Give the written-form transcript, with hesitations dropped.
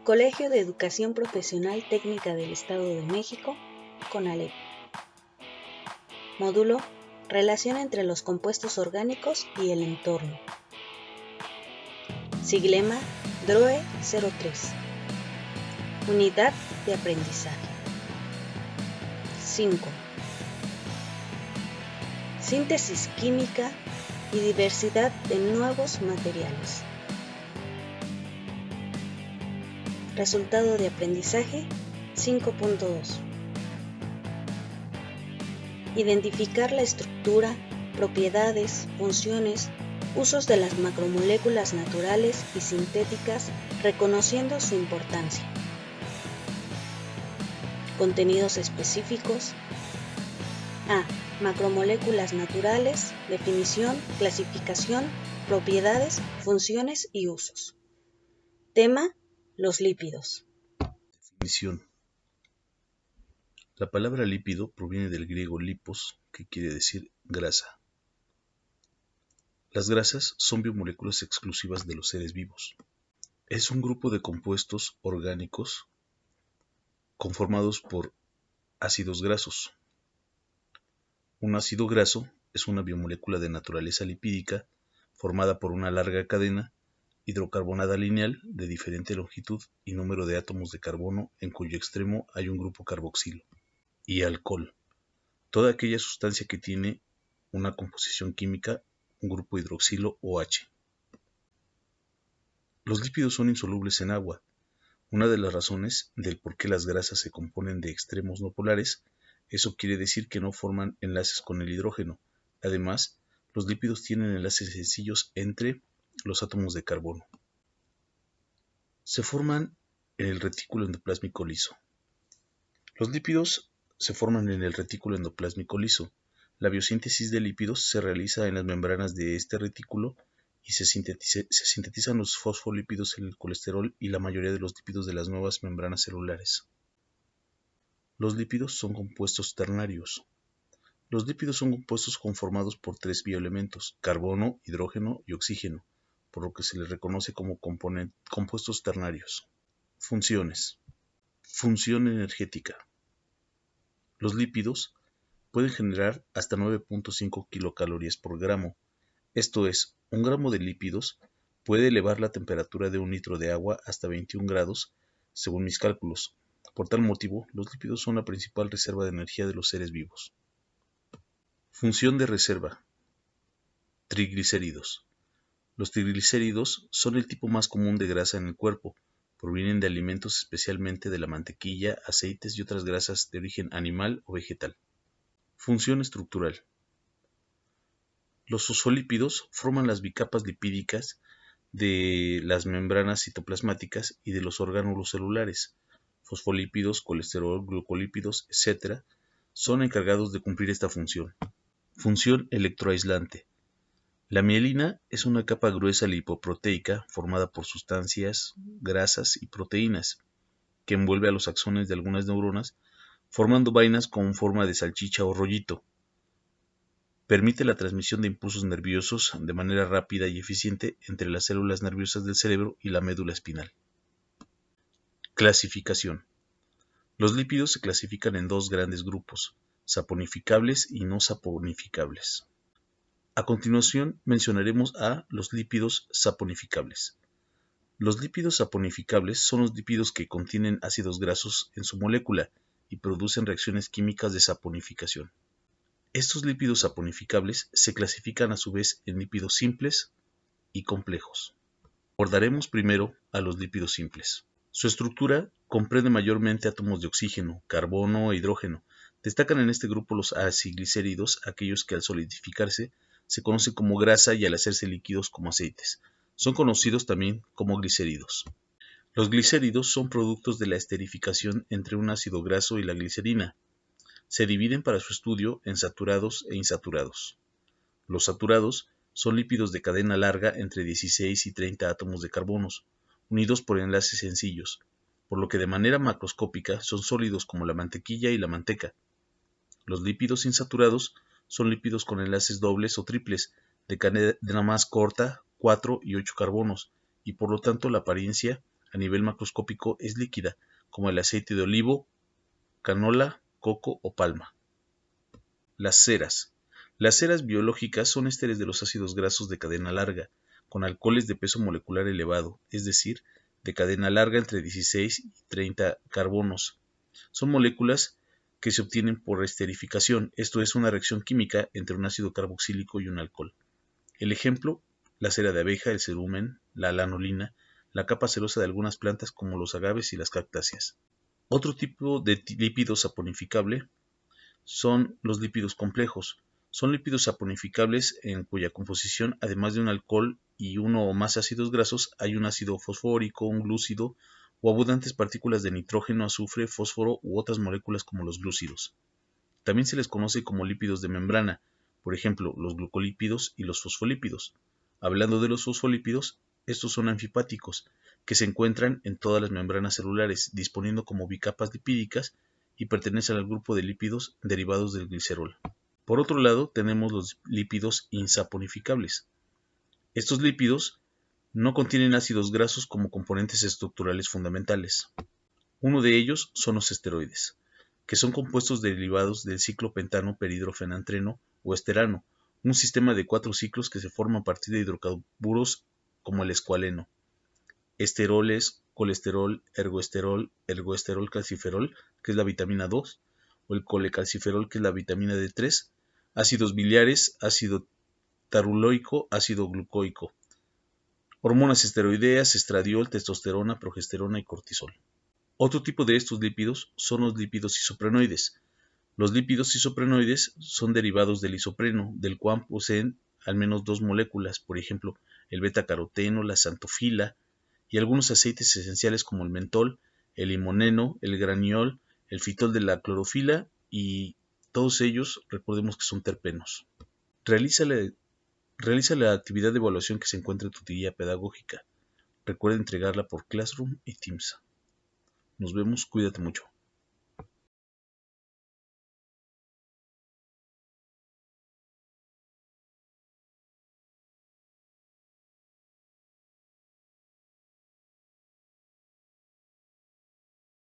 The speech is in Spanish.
Colegio de Educación Profesional Técnica del Estado de México, CONALEP. Módulo: Relación entre los compuestos orgánicos y el entorno. Siglema: DROE 03. Unidad de aprendizaje. 5. Síntesis química y diversidad de nuevos materiales. Resultado de aprendizaje 5.2. Identificar la estructura, propiedades, funciones, usos de las macromoléculas naturales y sintéticas, reconociendo su importancia. Contenidos específicos. A. Macromoléculas naturales, definición, clasificación, propiedades, funciones y usos. Tema: los lípidos. Definición. La palabra lípido proviene del griego lipos, que quiere decir grasa. Las grasas son biomoléculas exclusivas de los seres vivos. Es un grupo de compuestos orgánicos conformados por ácidos grasos. Un ácido graso es una biomolécula de naturaleza lipídica formada por una larga cadena hidrocarbonada lineal de diferente longitud y número de átomos de carbono en cuyo extremo hay un grupo carboxilo. Y alcohol, toda aquella sustancia que tiene una composición química, un grupo hidroxilo OH. Los lípidos son insolubles en agua. Una de las razones del por qué las grasas se componen de extremos no polares, eso quiere decir que no forman enlaces con el hidrógeno. Además, los lípidos tienen enlaces sencillos entre los átomos de carbono. Se forman en el retículo endoplásmico liso. Los lípidos se forman en el retículo endoplásmico liso. La biosíntesis de lípidos se realiza en las membranas de este retículo y se sintetizan los fosfolípidos, el colesterol y la mayoría de los lípidos de las nuevas membranas celulares. Los lípidos son compuestos ternarios. Los lípidos son compuestos conformados por tres bioelementos: carbono, hidrógeno y oxígeno, por lo que se les reconoce como compuestos ternarios. Funciones. Función energética. Los lípidos pueden generar hasta 9.5 kilocalorías por gramo. Esto es, un gramo de lípidos puede elevar la temperatura de un litro de agua hasta 21 grados, según mis cálculos. Por tal motivo, los lípidos son la principal reserva de energía de los seres vivos. Función de reserva. Triglicéridos. Los triglicéridos son el tipo más común de grasa en el cuerpo. Provienen de alimentos, especialmente de la mantequilla, aceites y otras grasas de origen animal o vegetal. Función estructural. Los fosfolípidos forman las bicapas lipídicas de las membranas citoplasmáticas y de los orgánulos celulares. Fosfolípidos, colesterol, glucolípidos, etc. son encargados de cumplir esta función. Función electroaislante. La mielina es una capa gruesa lipoproteica formada por sustancias, grasas y proteínas, que envuelve a los axones de algunas neuronas, formando vainas con forma de salchicha o rollito. Permite la transmisión de impulsos nerviosos de manera rápida y eficiente entre las células nerviosas del cerebro y la médula espinal. Clasificación. Los lípidos se clasifican en dos grandes grupos: saponificables y no saponificables. A continuación mencionaremos a los lípidos saponificables. Los lípidos saponificables son los lípidos que contienen ácidos grasos en su molécula y producen reacciones químicas de saponificación. Estos lípidos saponificables se clasifican a su vez en lípidos simples y complejos. Abordaremos primero a los lípidos simples. Su estructura comprende mayormente átomos de oxígeno, carbono e hidrógeno. Destacan en este grupo los aciglicéridos, aquellos que al solidificarse se conocen como grasa y al hacerse líquidos como aceites. Son conocidos también como glicéridos. Los glicéridos son productos de la esterificación entre un ácido graso y la glicerina. Se dividen para su estudio en saturados e insaturados. Los saturados son lípidos de cadena larga entre 16 y 30 átomos de carbonos, unidos por enlaces sencillos, por lo que de manera macroscópica son sólidos como la mantequilla y la manteca. Los lípidos insaturados son lípidos con enlaces dobles o triples, de cadena más corta, 4 y 8 carbonos, y por lo tanto la apariencia a nivel macroscópico es líquida, como el aceite de olivo, canola, coco o palma. Las ceras. Las ceras biológicas son ésteres de los ácidos grasos de cadena larga, con alcoholes de peso molecular elevado, es decir, de cadena larga entre 16 y 30 carbonos. Son moléculas que se obtienen por esterificación, esto es una reacción química entre un ácido carboxílico y un alcohol. El ejemplo, la cera de abeja, el cerumen, la lanolina, la capa cerosa de algunas plantas como los agaves y las cactáceas. Otro tipo de lípido saponificable son los lípidos complejos. Son lípidos saponificables en cuya composición, además de un alcohol y uno o más ácidos grasos, hay un ácido fosfórico, un glúcido o abundantes partículas de nitrógeno, azufre, fósforo u otras moléculas como los glúcidos. También se les conoce como lípidos de membrana, por ejemplo, los glucolípidos y los fosfolípidos. Hablando de los fosfolípidos, estos son anfipáticos, que se encuentran en todas las membranas celulares, disponiendo como bicapas lipídicas y pertenecen al grupo de lípidos derivados del glicerol. Por otro lado, tenemos los lípidos insaponificables. Estos lípidos no contienen ácidos grasos como componentes estructurales fundamentales. Uno de ellos son los esteroides, que son compuestos derivados del ciclo pentano-perhidrofenantreno o esterano, un sistema de 4 ciclos que se forma a partir de hidrocarburos como el escualeno. Esteroles, colesterol, ergoesterol calciferol, que es la vitamina 2, o el colecalciferol, que es la vitamina D3, ácidos biliares, ácido taruloico, ácido glucoico, hormonas esteroideas, estradiol, testosterona, progesterona y cortisol. Otro tipo de estos lípidos son los lípidos isoprenoides. Los lípidos isoprenoides son derivados del isopreno, del cual poseen al menos 2 moléculas, por ejemplo, el beta-caroteno, la xantofila y algunos aceites esenciales como el mentol, el limoneno, el graniol, el fitol de la clorofila y todos ellos recordemos que son terpenos. Realiza la actividad de evaluación que se encuentra en tu guía pedagógica. Recuerda entregarla por Classroom y Teams. Nos vemos, cuídate mucho.